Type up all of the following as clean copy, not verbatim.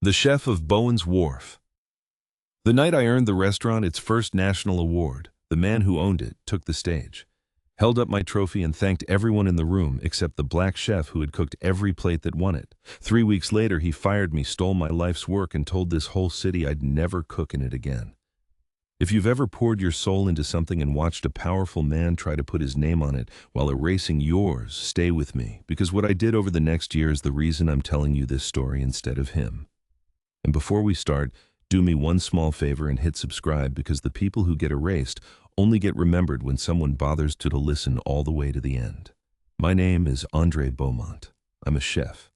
The chef of Bowen's Wharf. The night I earned the restaurant its first national award, the man who owned it took the stage, held up my trophy and thanked everyone in the room except the black chef who had cooked every plate that won it. 3 weeks later, he fired me, stole my life's work, and told this whole city I'd never cook in it again. If you've ever poured your soul into something and watched a powerful man try to put his name on it while erasing yours, stay with me, because what I did over the next year is the reason I'm telling you this story instead of him. And before we start, do me one small favor and hit subscribe, because the people who get erased only get remembered when someone bothers to listen all the way to the end. My name is Andre Beaumont. I'm a chef.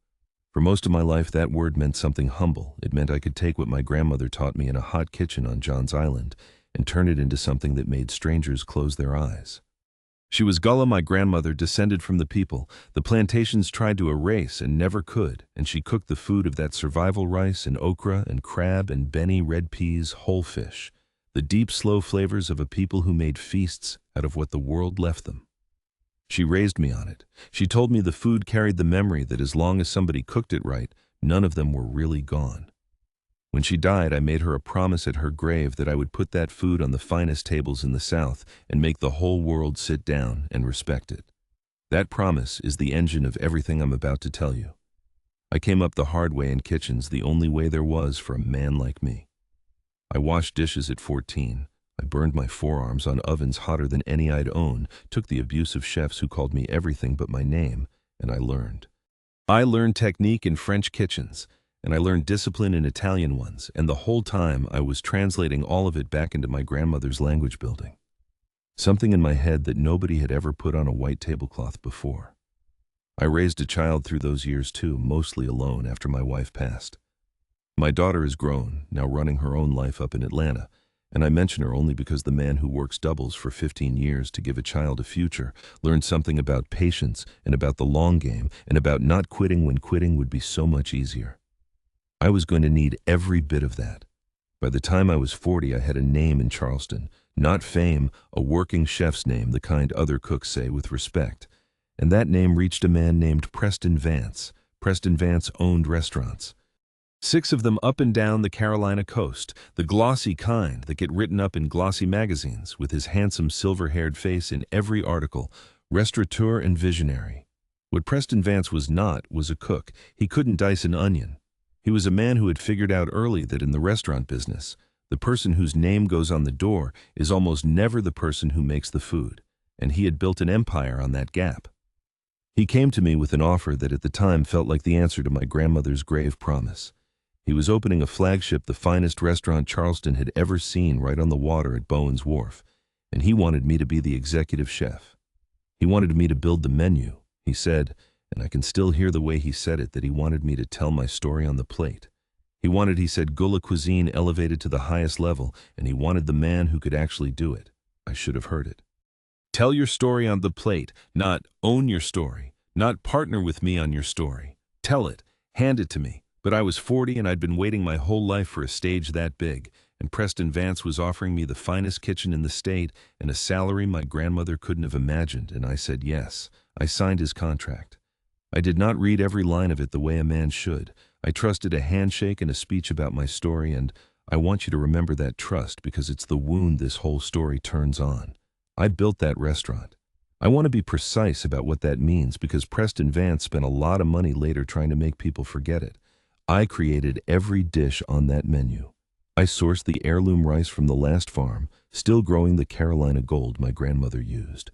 For most of my life, that word meant something humble. It meant I could take what my grandmother taught me in a hot kitchen on John's Island and turn it into something that made strangers close their eyes. She was Gullah, my grandmother, descended from the people the plantations tried to erase and never could, and she cooked the food of that survival rice and okra and crab and beni, red peas, whole fish, the deep, slow flavors of a people who made feasts out of what the world left them. She raised me on it. She told me the food carried the memory that as long as somebody cooked it right, none of them were really gone. When she died, I made her a promise at her grave that I would put that food on the finest tables in the South and make the whole world sit down and respect it. That promise is the engine of everything I'm about to tell you. I came up the hard way in kitchens, the only way there was for a man like me. I washed dishes at 14. I burned my forearms on ovens hotter than any I'd own, took the abuse of chefs who called me everything but my name, and I learned. I learned technique in French kitchens, and I learned discipline in Italian ones, and the whole time I was translating all of it back into my grandmother's language building. Something in my head that nobody had ever put on a white tablecloth before. I raised a child through those years too, mostly alone after my wife passed. My daughter is grown, now running her own life up in Atlanta, and I mention her only because the man who works doubles for 15 years to give a child a future learned something about patience and about the long game and about not quitting when quitting would be so much easier. I was going to need every bit of that. By the time I was 40, I had a name in Charleston, not fame, a working chef's name, the kind other cooks say with respect. And that name reached a man named Preston Vance. Preston Vance owned restaurants. 6 of them up and down the Carolina coast, the glossy kind that get written up in glossy magazines, with his handsome silver-haired face in every article, restaurateur and visionary. What Preston Vance was not was a cook. He couldn't dice an onion. He was a man who had figured out early that in the restaurant business, the person whose name goes on the door is almost never the person who makes the food, and he had built an empire on that gap. He came to me with an offer that at the time felt like the answer to my grandmother's grave promise. He was opening a flagship, the finest restaurant Charleston had ever seen, right on the water at Bowen's Wharf, and he wanted me to be the executive chef. He wanted me to build the menu. He said, and I can still hear the way he said it, that he wanted me to tell my story on the plate. He said, Gullah cuisine elevated to the highest level, and he wanted the man who could actually do it. I should have heard it. Tell your story on the plate, not own your story, not partner with me on your story. Tell it, hand it to me. But I was 40 and I'd been waiting my whole life for a stage that big, and Preston Vance was offering me the finest kitchen in the state and a salary my grandmother couldn't have imagined, and I said yes. I signed his contract. I did not read every line of it the way a man should. I trusted a handshake and a speech about my story, and I want you to remember that trust, because it's the wound this whole story turns on. I built that restaurant. I want to be precise about what that means, because Preston Vance spent a lot of money later trying to make people forget it. I created every dish on that menu. I sourced the heirloom rice from the last farm, still growing the Carolina gold my grandmother used.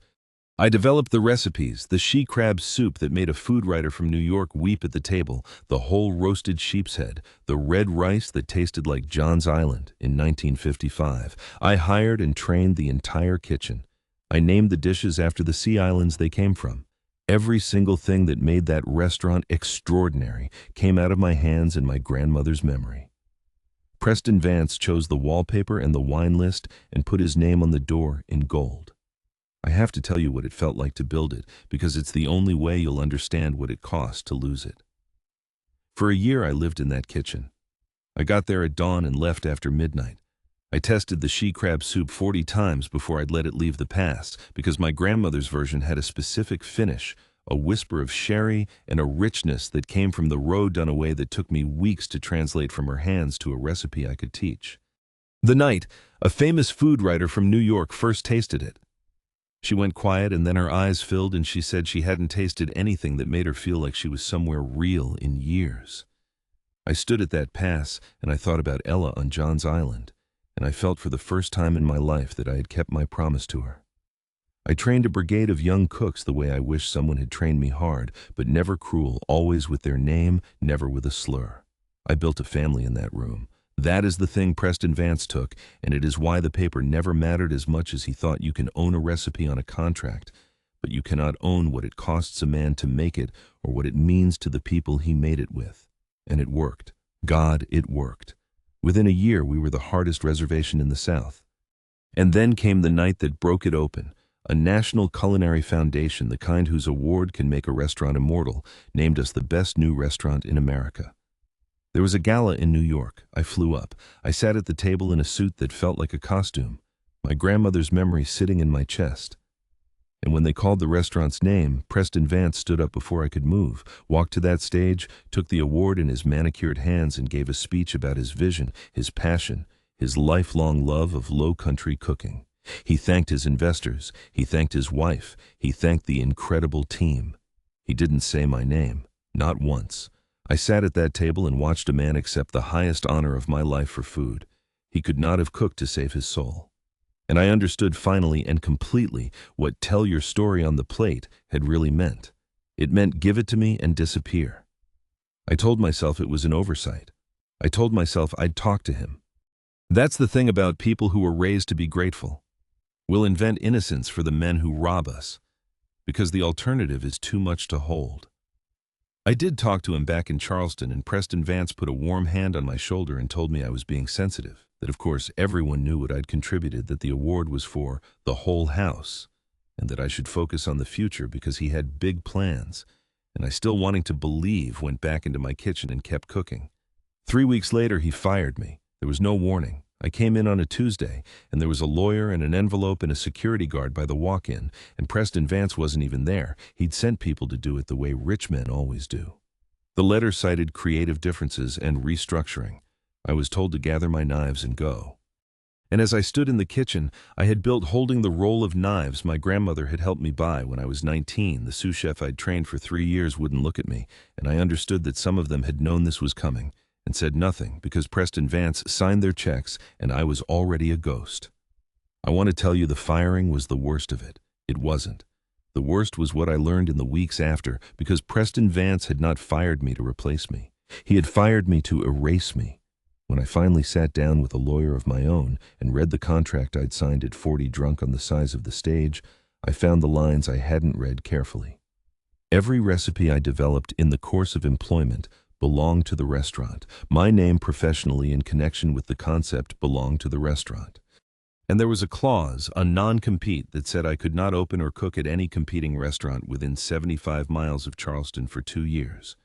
I developed the recipes, the she crab soup that made a food writer from New York weep at the table, the whole roasted sheep's head, the red rice that tasted like John's Island in 1955. I hired and trained the entire kitchen. I named the dishes after the sea islands they came from. Every single thing that made that restaurant extraordinary came out of my hands and my grandmother's memory. Preston Vance chose the wallpaper and the wine list and put his name on the door in gold. I have to tell you what it felt like to build it, because it's the only way you'll understand what it cost to lose it. For a year I lived in that kitchen. I got there at dawn and left after midnight. I tested the she crab soup 40 times before I'd let it leave the past, because my grandmother's version had a specific finish, a whisper of sherry, and a richness that came from the roe done away that took me weeks to translate from her hands to a recipe I could teach. The night a famous food writer from New York first tasted it. She went quiet and then her eyes filled and she said she hadn't tasted anything that made her feel like she was somewhere real in years. I stood at that pass and I thought about Ella on John's Island, and I felt for the first time in my life that I had kept my promise to her. I trained a brigade of young cooks the way I wish someone had trained me hard, but never cruel, always with their name, never with a slur. I built a family in that room. That is the thing Preston Vance took, and it is why the paper never mattered as much as he thought. You can own a recipe on a contract, but you cannot own what it costs a man to make it or what it means to the people he made it with. And it worked. God, it worked. Within a year, we were the hardest reservation in the South. And then came the night that broke it open. A national culinary foundation, the kind whose award can make a restaurant immortal, named us the best new restaurant in America. There was a gala in New York. I flew up. I sat at the table in a suit that felt like a costume, my grandmother's memory sitting in my chest. And when they called the restaurant's name, Preston Vance stood up before I could move, walked to that stage, took the award in his manicured hands and gave a speech about his vision, his passion, his lifelong love of low-country cooking. He thanked his investors. He thanked his wife. He thanked the incredible team. He didn't say my name, not once. I sat at that table and watched a man accept the highest honor of my life for food. He could not have cooked to save his soul. And I understood finally and completely what "tell your story on the plate" had really meant. It meant give it to me and disappear. I told myself it was an oversight. I told myself I'd talk to him. That's the thing about people who were raised to be grateful. We'll invent innocence for the men who rob us, because the alternative is too much to hold. I did talk to him back in Charleston, and Preston Vance put a warm hand on my shoulder and told me I was being sensitive, that of course everyone knew what I'd contributed, that the award was for the whole house, and that I should focus on the future because he had big plans, and I, still wanting to believe, went back into my kitchen and kept cooking. 3 weeks later, he fired me. There was no warning. I came in on a Tuesday, and there was a lawyer and an envelope and a security guard by the walk-in, and Preston Vance wasn't even there. He'd sent people to do it the way rich men always do. The letter cited creative differences and restructuring. I was told to gather my knives and go. And as I stood in the kitchen, I had built holding the roll of knives my grandmother had helped me buy when I was 19. The sous chef I'd trained for 3 years wouldn't look at me, and I understood that some of them had known this was coming and said nothing because Preston Vance signed their checks and I was already a ghost. I want to tell you the firing was the worst of it. It wasn't. The worst was what I learned in the weeks after, because Preston Vance had not fired me to replace me. He had fired me to erase me. When I finally sat down with a lawyer of my own and read the contract I'd signed at 40 drunk on the size of the stage, I found the lines I hadn't read carefully. Every recipe I developed in the course of employment belonged to the restaurant. My name professionally in connection with the concept belonged to the restaurant. And there was a clause, a non-compete, that said I could not open or cook at any competing restaurant within 75 miles of Charleston for 2 years.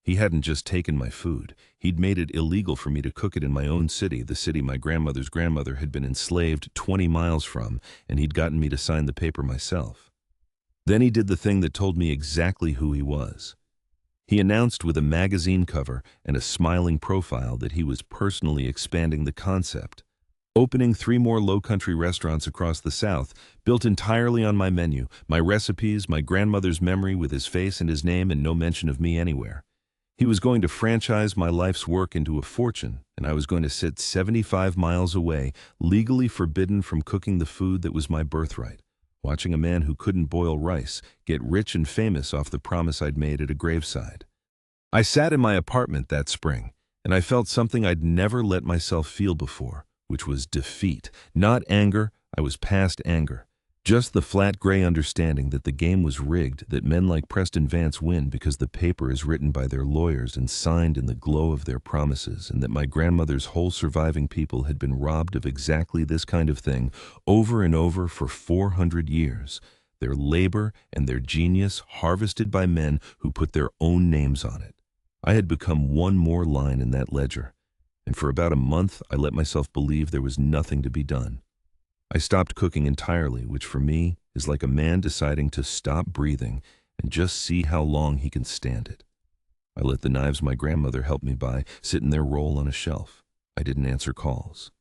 He hadn't just taken my food. He'd made it illegal for me to cook it in my own city, the city my grandmother's grandmother had been enslaved 20 miles from, and he'd gotten me to sign the paper myself. Then he did the thing that told me exactly who he was. He announced with a magazine cover and a smiling profile that he was personally expanding the concept, opening 3 more low-country restaurants across the South, built entirely on my menu, my recipes, my grandmother's memory with his face and his name and no mention of me anywhere. He was going to franchise my life's work into a fortune, and I was going to sit 75 miles away, legally forbidden from cooking the food that was my birthright, watching a man who couldn't boil rice get rich and famous off the promise I'd made at a graveside. I sat in my apartment that spring, and I felt something I'd never let myself feel before, which was defeat. Not anger. I was past anger. Just the flat gray understanding that the game was rigged, that men like Preston Vance win because the paper is written by their lawyers and signed in the glow of their promises, and that my grandmother's whole surviving people had been robbed of exactly this kind of thing over and over for 400 years. Their labor and their genius harvested by men who put their own names on it. I had become one more line in that ledger, and for about a month I let myself believe there was nothing to be done. I stopped cooking entirely, which for me is like a man deciding to stop breathing and just see how long he can stand it. I let the knives my grandmother helped me buy sit in their roll on a shelf. I didn't answer calls.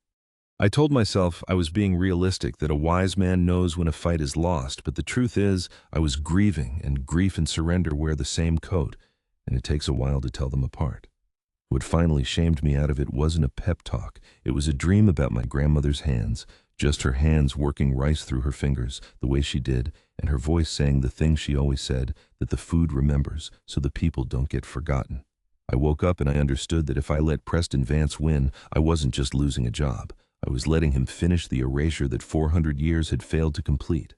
I told myself I was being realistic, that a wise man knows when a fight is lost, but the truth is I was grieving, and grief and surrender wear the same coat, and it takes a while to tell them apart. What finally shamed me out of it wasn't a pep talk. It was a dream about my grandmother's hands, just her hands working rice through her fingers the way she did, and her voice saying the thing she always said, that the food remembers, so the people don't get forgotten. I woke up and I understood that if I let Preston Vance win, I wasn't just losing a job. I was letting him finish the erasure that 400 years had failed to complete,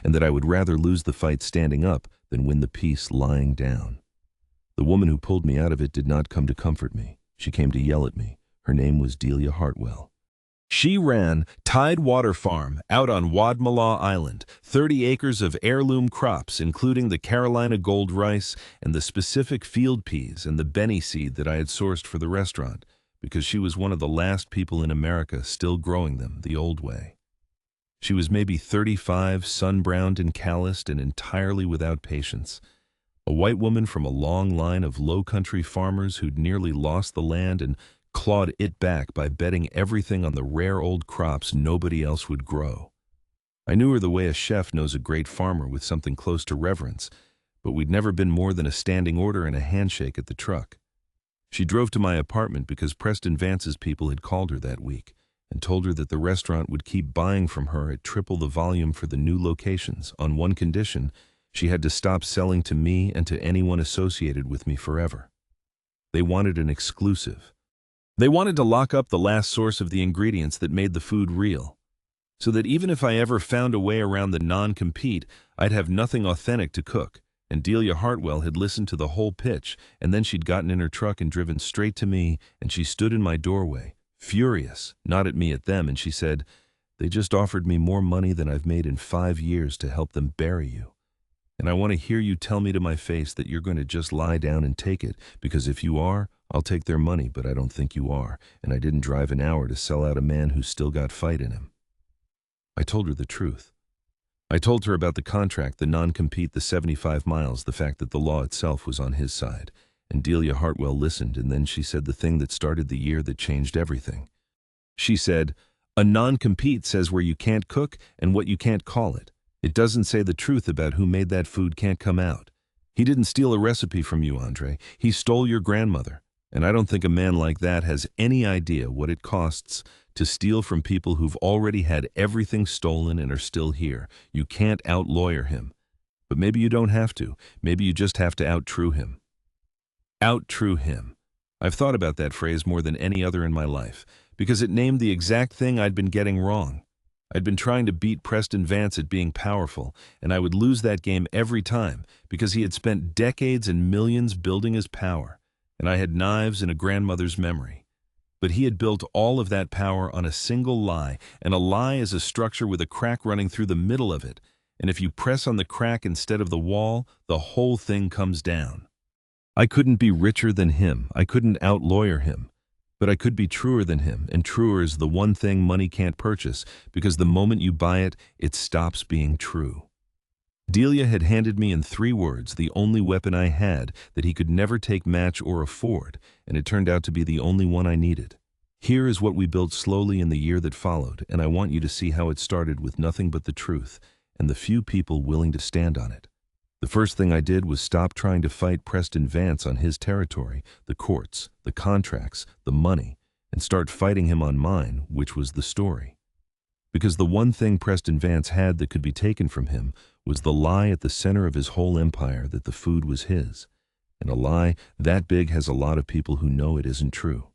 and that I would rather lose the fight standing up than win the peace lying down. The woman who pulled me out of it did not come to comfort me. She came to yell at me. Her name was Delia Hartwell. She ran Tidewater Farm out on Wadmalaw Island, 30 acres of heirloom crops, including the Carolina gold rice and the specific field peas and the Benny seed that I had sourced for the restaurant, because she was one of the last people in America still growing them the old way. She was maybe 35, sun-browned and calloused and entirely without patience. A white woman from a long line of low-country farmers who'd nearly lost the land and clawed it back by betting everything on the rare old crops nobody else would grow. I knew her the way a chef knows a great farmer with something close to reverence, but we'd never been more than a standing order and a handshake at the truck. She drove to my apartment because Preston Vance's people had called her that week and told her that the restaurant would keep buying from her at triple the volume for the new locations, on one condition: she had to stop selling to me and to anyone associated with me forever. They wanted an exclusive. They wanted to lock up the last source of the ingredients that made the food real, so that even if I ever found a way around the non-compete, I'd have nothing authentic to cook. And Delia Hartwell had listened to the whole pitch, and then she'd gotten in her truck and driven straight to me, and she stood in my doorway, furious, not at me, at them, and she said, "They just offered me more money than I've made in 5 years to help them bury you. And I want to hear you tell me to my face that you're going to just lie down and take it, because if you are, I'll take their money, but I don't think you are, and I didn't drive an hour to sell out a man who's still got fight in him." I told her the truth. I told her about the contract, the non-compete, the 75 miles, the fact that the law itself was on his side. And Delia Hartwell listened, and then she said the thing that started the year that changed everything. She said, "A non-compete says where you can't cook and what you can't call it. It doesn't say the truth about who made that food can't come out. He didn't steal a recipe from you, Andre. He stole your grandmother. And I don't think a man like that has any idea what it costs to steal from people who've already had everything stolen and are still here. You can't out-lawyer him. But maybe you don't have to. Maybe you just have to out-true him." Out-true him. I've thought about that phrase more than any other in my life, because it named the exact thing I'd been getting wrong. I'd been trying to beat Preston Vance at being powerful, and I would lose that game every time, because he had spent decades and millions building his power, and I had knives and a grandmother's memory. But he had built all of that power on a single lie, and a lie is a structure with a crack running through the middle of it, and if you press on the crack instead of the wall, the whole thing comes down. I couldn't be richer than him, I couldn't out-lawyer him, but I could be truer than him, and truer is the one thing money can't purchase, because the moment you buy it, it stops being true. Delia had handed me in 3 words the only weapon I had that he could never take, match, or afford, and it turned out to be the only one I needed. Here is what we built slowly in the year that followed, and I want you to see how it started with nothing but the truth, and the few people willing to stand on it. The first thing I did was stop trying to fight Preston Vance on his territory, the courts, the contracts, the money, and start fighting him on mine, which was the story. Because the one thing Preston Vance had that could be taken from him was the lie at the center of his whole empire that the food was his. And a lie that big has a lot of people who know it isn't true.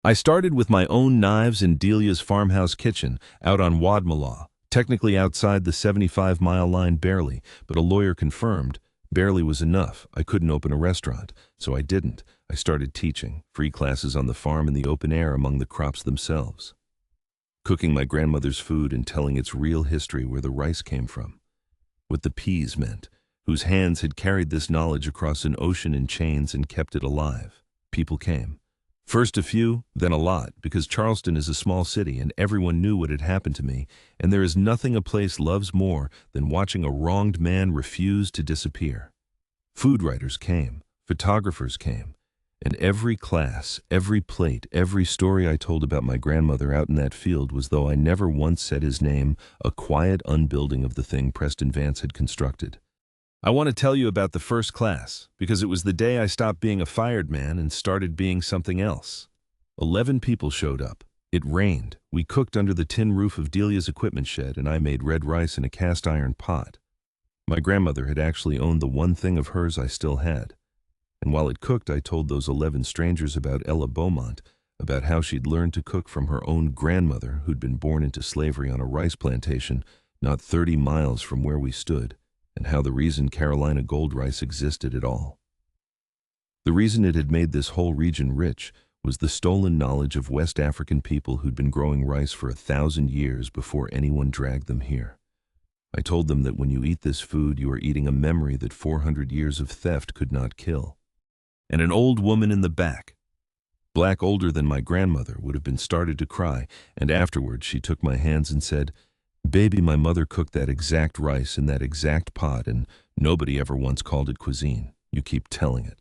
I started with my own knives in Delia's farmhouse kitchen out on Wadmalaw, technically outside the 75-mile line barely, but a lawyer confirmed barely was enough. I couldn't open a restaurant, so I didn't. I started teaching, free classes on the farm in the open air among the crops themselves. Cooking my grandmother's food and telling its real history, where the rice came from, what the peas meant, whose hands had carried this knowledge across an ocean in chains and kept it alive. People came. First a few, then a lot, because Charleston is a small city and everyone knew what had happened to me, and there is nothing a place loves more than watching a wronged man refuse to disappear. Food writers came, photographers came, and every class, every plate, every story I told about my grandmother out in that field was though I never once said his name, a quiet unbuilding of the thing Preston Vance had constructed. I want to tell you about the first class, because it was the day I stopped being a fired man and started being something else. 11 people showed up. It rained. We cooked under the tin roof of Delia's equipment shed, and I made red rice in a cast iron pot. My grandmother had actually owned the one thing of hers I still had. And while it cooked, I told those 11 strangers about Ella Beaumont, about how she'd learned to cook from her own grandmother who'd been born into slavery on a rice plantation not 30 miles from where we stood, and how the reason Carolina gold rice existed at all. The reason it had made this whole region rich was the stolen knowledge of West African people who'd been growing rice for 1,000 years before anyone dragged them here. I told them that when you eat this food, you are eating a memory that 400 years of theft could not kill. And an old woman in the back, black older than my grandmother, would have been started to cry, and afterwards she took my hands and said, "Baby, my mother cooked that exact rice in that exact pot, and nobody ever once called it cuisine. You keep telling it."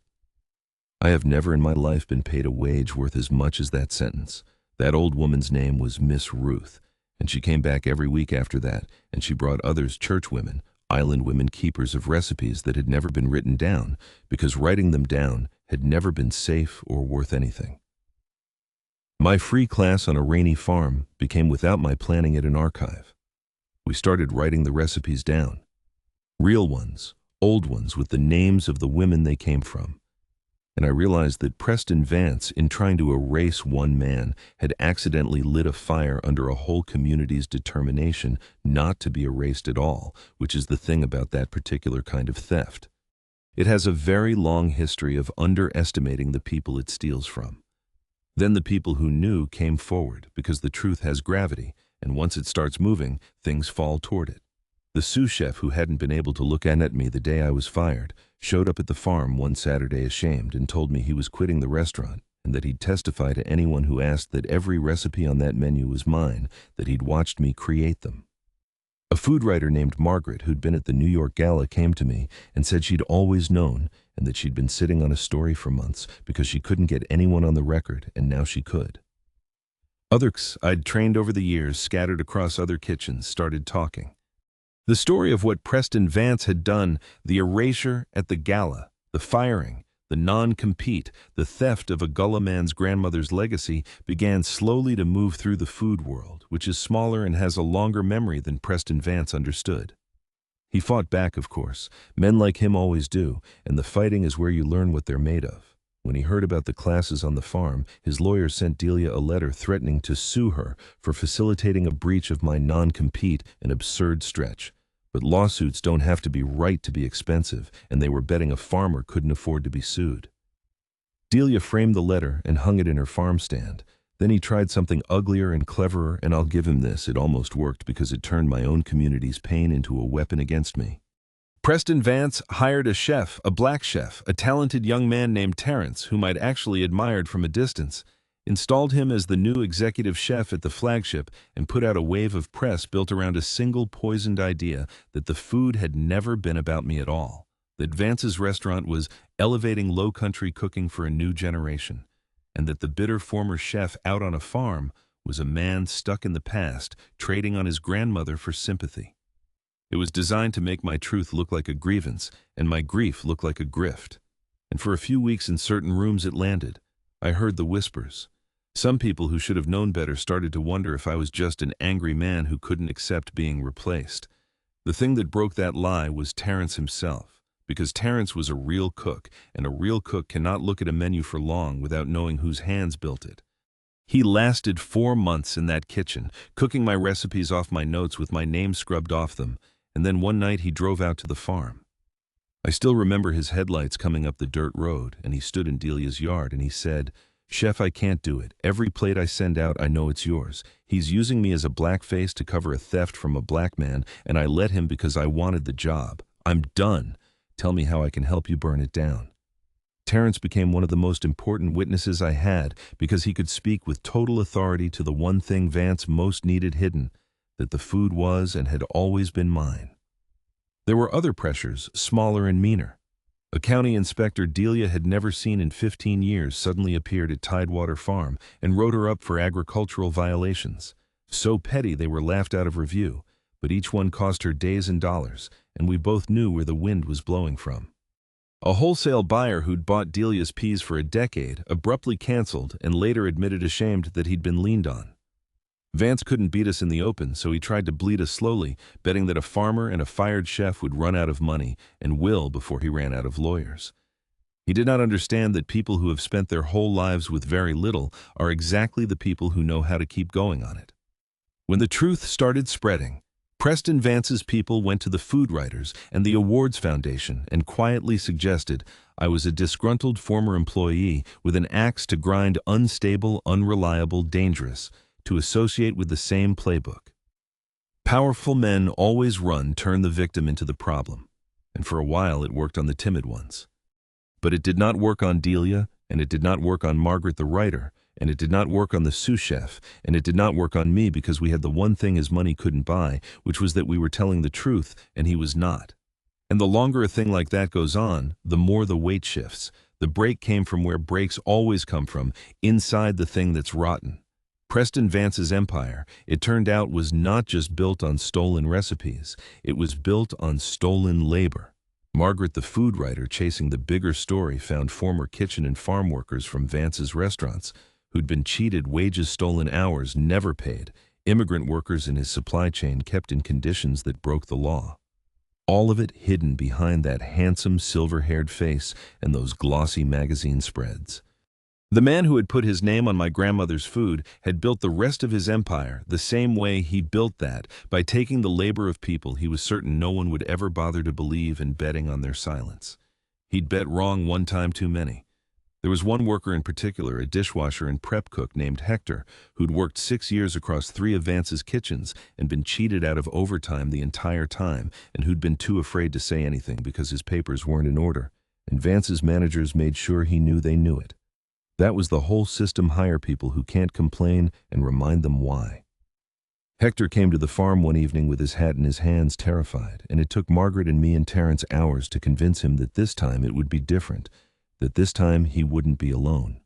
I have never in my life been paid a wage worth as much as that sentence. That old woman's name was Miss Ruth, and she came back every week after that, and she brought others, churchwomen, island women, keepers of recipes that had never been written down, because writing them down had never been safe or worth anything. My free class on a rainy farm became, without my planning it, an archive. We started writing the recipes down. Real ones, old ones, with the names of the women they came from. And I realized that Preston Vance, in trying to erase one man, had accidentally lit a fire under a whole community's determination not to be erased at all, which is the thing about that particular kind of theft. It has a very long history of underestimating the people it steals from. Then the people who knew came forward, because the truth has gravity, and once it starts moving, things fall toward it. The sous chef, who hadn't been able to look at me the day I was fired, showed up at the farm one Saturday ashamed and told me he was quitting the restaurant, and that he'd testify to anyone who asked that every recipe on that menu was mine, that he'd watched me create them. A food writer named Margaret, who'd been at the New York Gala, came to me and said she'd always known, and that she'd been sitting on a story for months because she couldn't get anyone on the record, and now she could. Others I'd trained over the years, scattered across other kitchens, started talking. The story of what Preston Vance had done, the erasure at the gala, the firing, the non-compete, the theft of a Gullah man's grandmother's legacy, began slowly to move through the food world, which is smaller and has a longer memory than Preston Vance understood. He fought back, of course. Men like him always do, and the fighting is where you learn what they're made of. When he heard about the classes on the farm, his lawyer sent Delia a letter threatening to sue her for facilitating a breach of my non-compete, an absurd stretch. But lawsuits don't have to be right to be expensive, and they were betting a farmer couldn't afford to be sued. Delia framed the letter and hung it in her farm stand. Then he tried something uglier and cleverer, and I'll give him this, it almost worked because it turned my own community's pain into a weapon against me. Preston Vance hired a chef, a black chef, a talented young man named Terrence, whom I'd actually admired from a distance, installed him as the new executive chef at the flagship, and put out a wave of press built around a single poisoned idea that the food had never been about me at all, that Vance's restaurant was elevating low-country cooking for a new generation, and that the bitter former chef out on a farm was a man stuck in the past, trading on his grandmother for sympathy. It was designed to make my truth look like a grievance and my grief look like a grift. And for a few weeks in certain rooms it landed. I heard the whispers. Some people who should have known better started to wonder if I was just an angry man who couldn't accept being replaced. The thing that broke that lie was Terrence himself, because Terrence was a real cook, and a real cook cannot look at a menu for long without knowing whose hands built it. He lasted 4 months in that kitchen, cooking my recipes off my notes with my name scrubbed off them, and then one night he drove out to the farm. I still remember his headlights coming up the dirt road, and he stood in Delia's yard and he said, "Chef, I can't do it. Every plate I send out, I know it's yours. He's using me as a blackface to cover a theft from a black man, and I let him because I wanted the job. I'm done. Tell me how I can help you burn it down." Terrence became one of the most important witnesses I had because he could speak with total authority to the one thing Vance most needed hidden, that the food was and had always been mine. There were other pressures, smaller and meaner. A county inspector Delia had never seen in 15 years suddenly appeared at Tidewater Farm and wrote her up for agricultural violations. So petty they were laughed out of review, but each one cost her days and dollars, and we both knew where the wind was blowing from. A wholesale buyer who'd bought Delia's peas for a decade abruptly canceled and later admitted ashamed that he'd been leaned on. Vance couldn't beat us in the open, so he tried to bleed us slowly, betting that a farmer and a fired chef would run out of money and will before he ran out of lawyers. He did not understand that people who have spent their whole lives with very little are exactly the people who know how to keep going on it. When the truth started spreading, Preston Vance's people went to the food writers and the awards foundation and quietly suggested I was a disgruntled former employee with an axe to grind, unstable, unreliable, dangerous, to associate with the same playbook. Powerful men always turn the victim into the problem, and for a while it worked on the timid ones. But it did not work on Delia, and it did not work on Margaret the writer, and it did not work on the sous chef, and it did not work on me because we had the one thing his money couldn't buy, which was that we were telling the truth, and he was not. And the longer a thing like that goes on, the more the weight shifts. The break came from where breaks always come from, inside the thing that's rotten. Preston Vance's empire, it turned out, was not just built on stolen recipes. It was built on stolen labor. Margaret, the food writer chasing the bigger story, found former kitchen and farm workers from Vance's restaurants who'd been cheated, wages stolen, hours never paid, immigrant workers in his supply chain kept in conditions that broke the law. All of it hidden behind that handsome silver-haired face and those glossy magazine spreads. The man who had put his name on my grandmother's food had built the rest of his empire the same way he built that, by taking the labor of people he was certain no one would ever bother to believe and betting on their silence. He'd bet wrong one time too many. There was one worker in particular, a dishwasher and prep cook named Hector, who'd worked 6 years across 3 of Vance's kitchens and been cheated out of overtime the entire time, and who'd been too afraid to say anything because his papers weren't in order, and Vance's managers made sure he knew they knew it. That was the whole system: hire people who can't complain and remind them why. Hector came to the farm one evening with his hat in his hands, terrified, and it took Margaret and me and Terrence hours to convince him that this time it would be different, that this time he wouldn't be alone.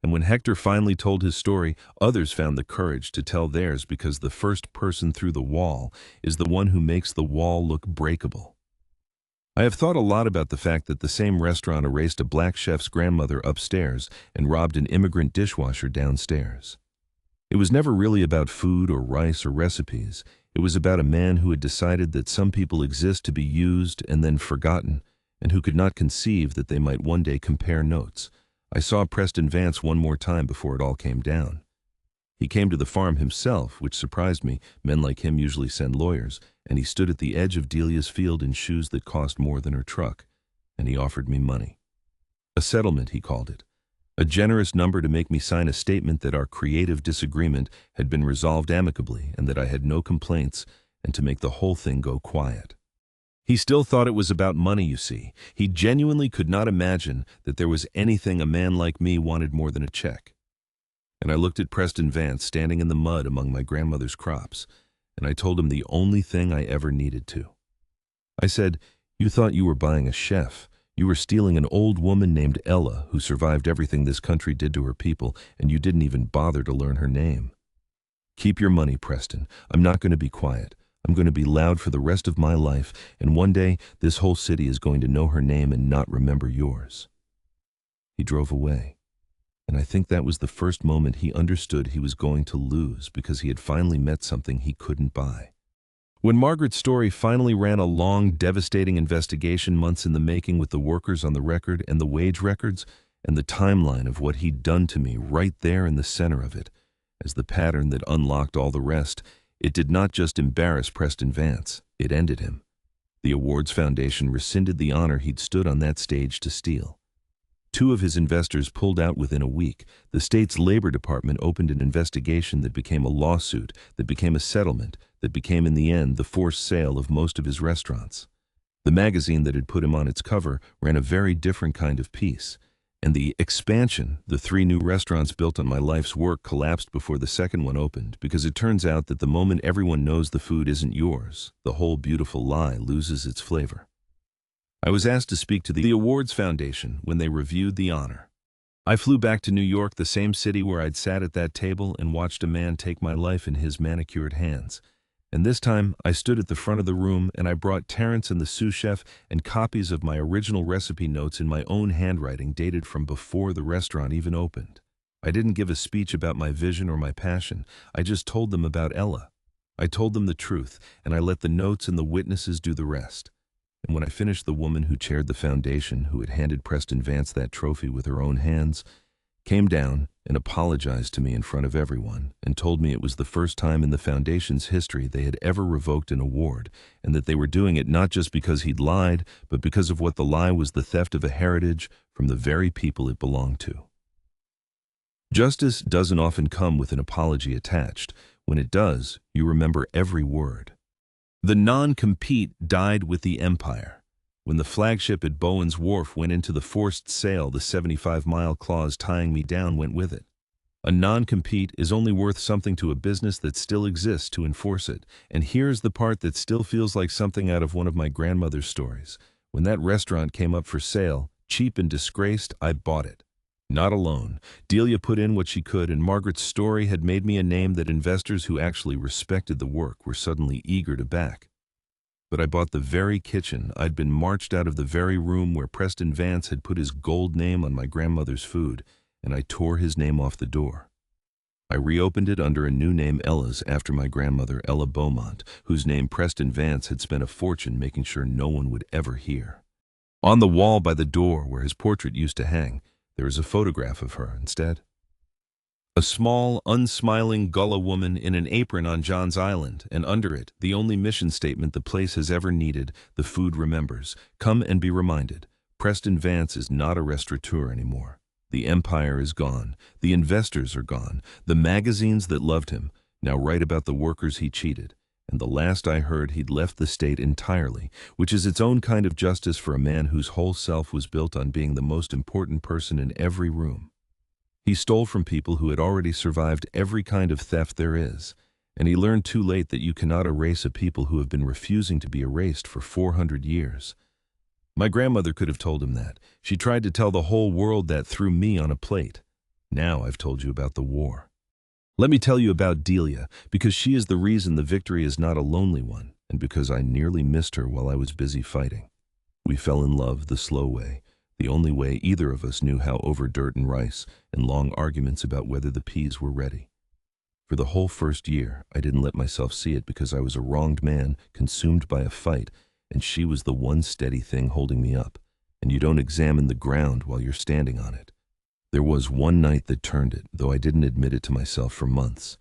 And when Hector finally told his story, others found the courage to tell theirs, because the first person through the wall is the one who makes the wall look breakable. I have thought a lot about the fact that the same restaurant erased a black chef's grandmother upstairs and robbed an immigrant dishwasher downstairs. It was never really about food or rice or recipes. It was about a man who had decided that some people exist to be used and then forgotten, and who could not conceive that they might one day compare notes. I saw Preston Vance one more time before it all came down. He came to the farm himself, which surprised me. Men like him usually send lawyers, and he stood at the edge of Delia's field in shoes that cost more than her truck, and he offered me money. A settlement, he called it. A generous number to make me sign a statement that our creative disagreement had been resolved amicably and that I had no complaints, and to make the whole thing go quiet. He still thought it was about money, you see. He genuinely could not imagine that there was anything a man like me wanted more than a check. And I looked at Preston Vance standing in the mud among my grandmother's crops, and I told him the only thing I ever needed to. I said, "You thought you were buying a chef. You were stealing an old woman named Ella who survived everything this country did to her people, and you didn't even bother to learn her name. Keep your money, Preston. I'm not going to be quiet. I'm going to be loud for the rest of my life, and one day this whole city is going to know her name and not remember yours." He drove away. And I think that was the first moment he understood he was going to lose, because he had finally met something he couldn't buy. When Margaret's story finally ran a long, devastating investigation, months in the making, with the workers on the record and the wage records, and the timeline of what he'd done to me right there in the center of it, as the pattern that unlocked all the rest, it did not just embarrass Preston Vance, it ended him. The Awards Foundation rescinded the honor he'd stood on that stage to steal. 2 of his investors pulled out within a week. The state's labor department opened an investigation that became a lawsuit, that became a settlement, that became in the end the forced sale of most of his restaurants. The magazine that had put him on its cover ran a very different kind of piece. And the expansion, the 3 new restaurants built on my life's work, collapsed before the second one opened, because it turns out that the moment everyone knows the food isn't yours, the whole beautiful lie loses its flavor. I was asked to speak to the awards foundation when they reviewed the honor. I flew back to New York, the same city where I'd sat at that table and watched a man take my life in his manicured hands. And this time, I stood at the front of the room and I brought Terrence and the sous chef and copies of my original recipe notes in my own handwriting dated from before the restaurant even opened. I didn't give a speech about my vision or my passion. I just told them about Ella. I told them the truth, and I let the notes and the witnesses do the rest. And when I finished, the woman who chaired the foundation, who had handed Preston Vance that trophy with her own hands, came down and apologized to me in front of everyone and told me it was the first time in the foundation's history they had ever revoked an award, and that they were doing it not just because he'd lied, but because of what the lie was: the theft of a heritage from the very people it belonged to. Justice doesn't often come with an apology attached. When it does, you remember every word. The non-compete died with the empire. When the flagship at Bowen's Wharf went into the forced sale, the 75-mile clause tying me down went with it. A non-compete is only worth something to a business that still exists to enforce it. And here's the part that still feels like something out of one of my grandmother's stories. When that restaurant came up for sale, cheap and disgraced, I bought it. Not alone. Delia put in what she could, and Margaret's story had made me a name that investors who actually respected the work were suddenly eager to back. But I bought the very kitchen. I'd been marched out of the very room where Preston Vance had put his gold name on my grandmother's food, and I tore his name off the door. I reopened it under a new name, Ella's, after my grandmother, Ella Beaumont, whose name Preston Vance had spent a fortune making sure no one would ever hear. On the wall by the door where his portrait used to hang, there is a photograph of her instead. A small, unsmiling Gullah woman in an apron on John's Island, and under it, the only mission statement the place has ever needed: the food remembers. Come and be reminded. Preston Vance is not a restaurateur anymore. The empire is gone. The investors are gone. The magazines that loved him now write about the workers he cheated. And the last I heard, he'd left the state entirely, which is its own kind of justice for a man whose whole self was built on being the most important person in every room. He stole from people who had already survived every kind of theft there is, and he learned too late that you cannot erase a people who have been refusing to be erased for 400 years. My grandmother could have told him that. She tried to tell the whole world that through me on a plate. Now I've told you about the war. Let me tell you about Delia, because she is the reason the victory is not a lonely one, and because I nearly missed her while I was busy fighting. We fell in love the slow way, the only way either of us knew how, over dirt and rice, and long arguments about whether the peas were ready. For the whole first year, I didn't let myself see it because I was a wronged man, consumed by a fight, and she was the one steady thing holding me up, and you don't examine the ground while you're standing on it. There was one night that turned it, though I didn't admit it to myself for months.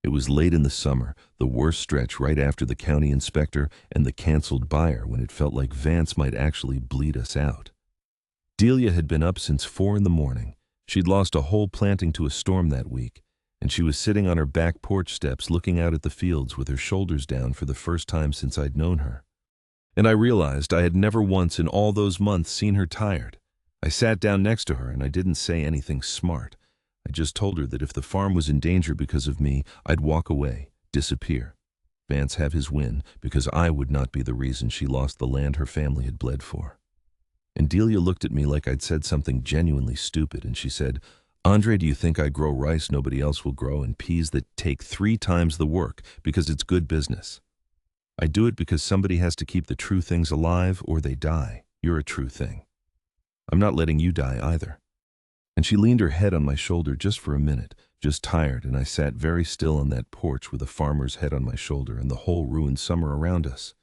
It was late in the summer, the worst stretch right after the county inspector and the canceled buyer, when it felt like Vance might actually bleed us out. Delia had been up since 4 in the morning. She'd lost a whole planting to a storm that week, and she was sitting on her back porch steps looking out at the fields with her shoulders down for the first time since I'd known her. And I realized I had never once in all those months seen her tired. I sat down next to her and I didn't say anything smart. I just told her that if the farm was in danger because of me, I'd walk away, disappear. Vance have his win, because I would not be the reason she lost the land her family had bled for. And Delia looked at me like I'd said something genuinely stupid, and she said, "Andre, do you think I grow rice nobody else will grow, and peas that take 3 times the work because it's good business? I do it because somebody has to keep the true things alive or they die. You're a true thing. I'm not letting you die either." And she leaned her head on my shoulder just for a minute, just tired, and I sat very still on that porch with a farmer's head on my shoulder and the whole ruined summer around us.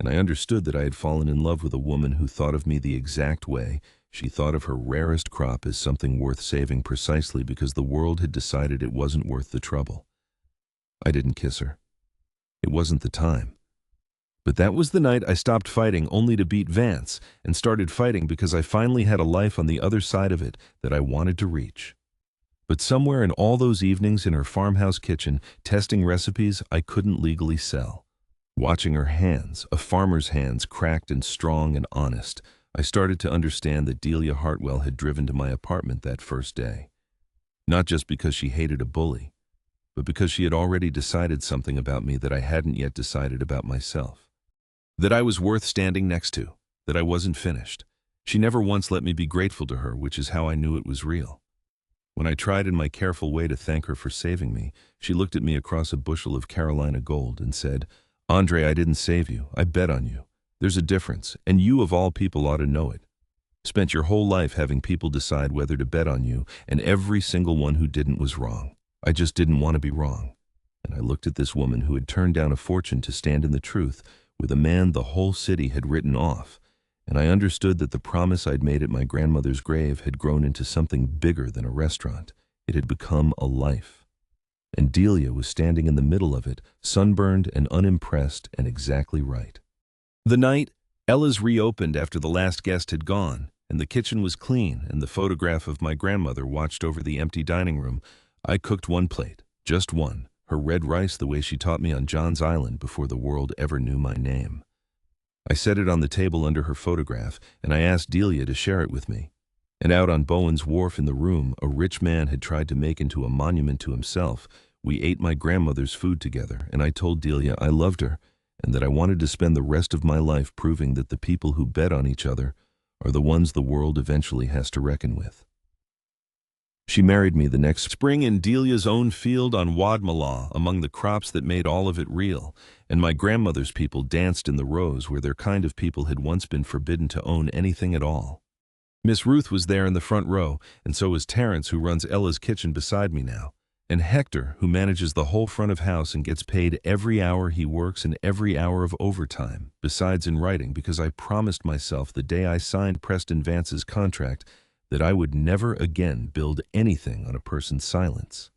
And I understood that I had fallen in love with a woman who thought of me the exact way she thought of her rarest crop as something worth saving, precisely because the world had decided it wasn't worth the trouble. I didn't kiss her. It wasn't the time. But that was the night I stopped fighting only to beat Vance, and started fighting because I finally had a life on the other side of it that I wanted to reach. But somewhere in all those evenings in her farmhouse kitchen, testing recipes I couldn't legally sell, watching her hands, a farmer's hands, cracked and strong and honest, I started to understand that Delia Hartwell had driven to my apartment that first day. Not just because she hated a bully, but because she had already decided something about me that I hadn't yet decided about myself. That I was worth standing next to, that I wasn't finished. She never once let me be grateful to her, which is how I knew it was real. When I tried in my careful way to thank her for saving me, she looked at me across a bushel of Carolina gold and said, "Andre, I didn't save you. I bet on you. There's a difference, and you of all people ought to know it. Spent your whole life having people decide whether to bet on you, and every single one who didn't was wrong. I just didn't want to be wrong." And I looked at this woman who had turned down a fortune to stand in the truth with a man the whole city had written off, and I understood that the promise I'd made at my grandmother's grave had grown into something bigger than a restaurant. It had become a life. And Delia was standing in the middle of it, sunburned and unimpressed and exactly right. The night, Ella's reopened after the last guest had gone, and the kitchen was clean, and the photograph of my grandmother watched over the empty dining room. I cooked one plate, just one, her red rice the way she taught me on John's Island before the world ever knew my name. I set it on the table under her photograph, and I asked Delia to share it with me. And out on Bowen's Wharf in the room a rich man had tried to make into a monument to himself, we ate my grandmother's food together, and I told Delia I loved her, and that I wanted to spend the rest of my life proving that the people who bet on each other are the ones the world eventually has to reckon with. She married me the next spring in Delia's own field on Wadmalaw, among the crops that made all of it real, and my grandmother's people danced in the rows where their kind of people had once been forbidden to own anything at all. Miss Ruth was there in the front row, and so was Terrence, who runs Ella's kitchen beside me now, and Hector, who manages the whole front of house and gets paid every hour he works and every hour of overtime, besides in writing, because I promised myself the day I signed Preston Vance's contract that I would never again build anything on a person's silence.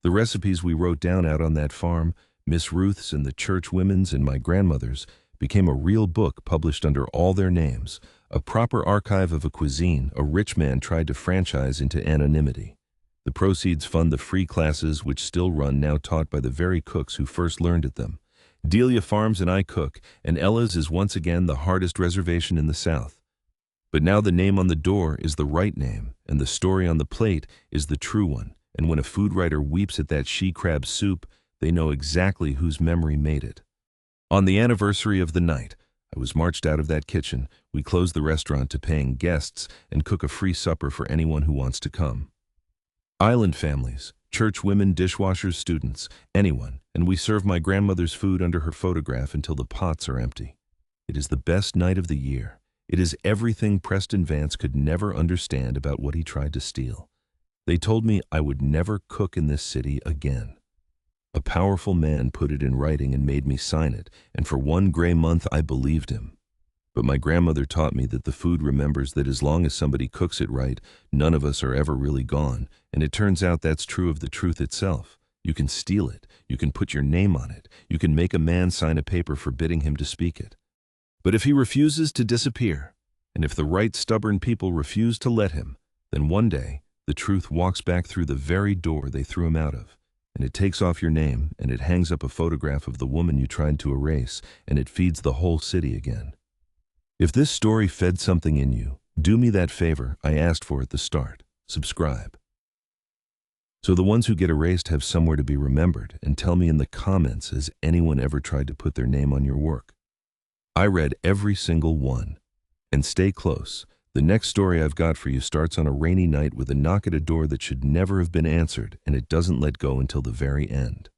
The recipes we wrote down out on that farm, Miss Ruth's and the church women's and my grandmother's, became a real book published under all their names, a proper archive of a cuisine a rich man tried to franchise into anonymity. The proceeds fund the free classes which still run, now taught by the very cooks who first learned at them. Delia farms and I cook, and Ella's is once again the hardest reservation in the South. But now the name on the door is the right name, and the story on the plate is the true one, and when a food writer weeps at that she-crab soup, they know exactly whose memory made it. On the anniversary of the night, I was marched out of that kitchen. We closed the restaurant to paying guests and cook a free supper for anyone who wants to come. Island families, church women, dishwashers, students, anyone, and we serve my grandmother's food under her photograph until the pots are empty. It is the best night of the year. It is everything Preston Vance could never understand about what he tried to steal. They told me I would never cook in this city again. A powerful man put it in writing and made me sign it, and for one gray month I believed him. But my grandmother taught me that the food remembers that as long as somebody cooks it right, none of us are ever really gone, and it turns out that's true of the truth itself. You can steal it, you can put your name on it, you can make a man sign a paper forbidding him to speak it. But if he refuses to disappear, and if the right stubborn people refuse to let him, then one day the truth walks back through the very door they threw him out of, and it takes off your name, and it hangs up a photograph of the woman you tried to erase, and it feeds the whole city again. If this story fed something in you, do me that favor I asked for at the start. Subscribe. So the ones who get erased have somewhere to be remembered, and tell me in the comments, has anyone ever tried to put their name on your work? I read every single one. And stay close. The next story I've got for you starts on a rainy night with a knock at a door that should never have been answered, and it doesn't let go until the very end.